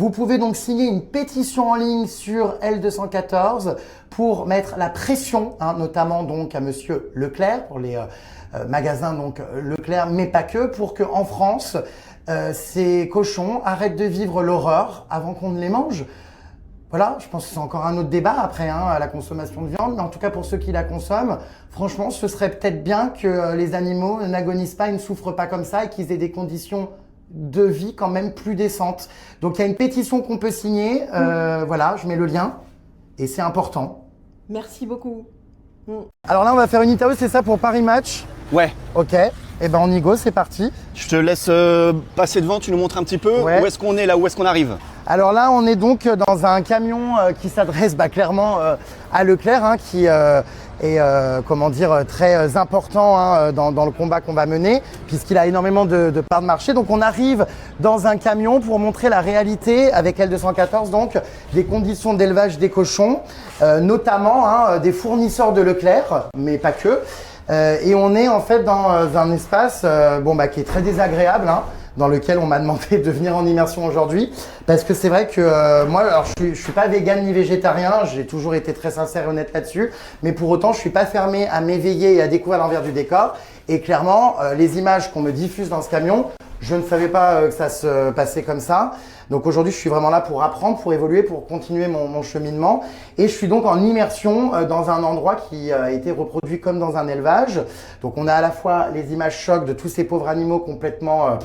Vous pouvez donc signer une pétition en ligne sur L214 pour mettre la pression, notamment donc à Monsieur Leclerc, pour les magasins donc Leclerc, mais pas que, pour qu'en France, ces cochons arrêtent de vivre l'horreur avant qu'on ne les mange. Voilà, je pense que c'est encore un autre débat après à la consommation de viande, mais en tout cas pour ceux qui la consomment, franchement, ce serait peut-être bien que les animaux n'agonisent pas, ils ne souffrent pas comme ça et qu'ils aient des conditions de vie quand même plus décentes. Donc il y a une pétition qu'on peut signer, voilà, je mets le lien et c'est important. Merci beaucoup. Alors là, on va faire une interview, c'est ça pour Paris Match? Ouais. Ok, et ben on y go, c'est parti. Je te laisse passer devant, tu nous montres un petit peu Ouais. où est-ce qu'on est là, où est-ce qu'on arrive. Alors là, on est donc dans un camion qui s'adresse clairement à Leclerc, qui est comment dire, très important dans le combat qu'on va mener, puisqu'il a énormément de parts de marché. Donc on arrive dans un camion pour montrer la réalité avec L214, donc des conditions d'élevage des cochons, notamment des fournisseurs de Leclerc, mais pas que. Et on est en fait dans un espace qui est très désagréable, dans lequel on m'a demandé de venir en immersion aujourd'hui, parce que c'est vrai que moi, alors je suis pas végane ni végétarien, j'ai toujours été très sincère et honnête là-dessus, mais pour autant je suis pas fermé à m'éveiller et à découvrir l'envers du décor. Et clairement, les images qu'on me diffuse dans ce camion, je ne savais pas que ça se passait comme ça. Donc aujourd'hui, je suis vraiment là pour apprendre, pour évoluer, pour continuer mon cheminement. Et je suis donc en immersion dans un endroit qui a été reproduit comme dans un élevage. Donc on a à la fois les images chocs de tous ces pauvres animaux complètement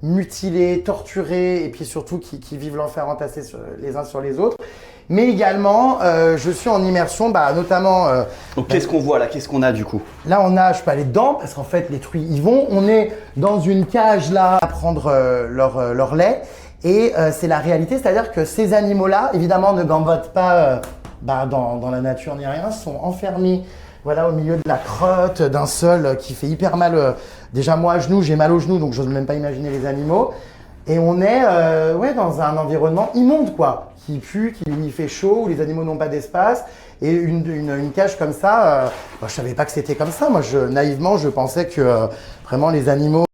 mutilés, torturés, et puis surtout qui vivent l'enfer entassés les uns sur les autres. Mais également, je suis en immersion, notamment… Donc qu'est-ce qu'on voit là? Qu'est-ce qu'on a du coup? Là, je peux aller dedans parce qu'en fait, les truies y vont. On est dans une cage là à prendre leur lait. Et c'est la réalité, c'est-à-dire que ces animaux-là, évidemment, ne gambotent pas dans la nature ni rien, sont enfermés au milieu de la crotte, d'un sol qui fait hyper mal. Déjà, moi, à genoux, j'ai mal aux genoux, donc je n'ose même pas imaginer les animaux. Et on est dans un environnement immonde, quoi, qui pue, où il fait chaud, où les animaux n'ont pas d'espace. Et une cage comme ça, je savais pas que c'était comme ça. Moi, naïvement, je pensais que vraiment les animaux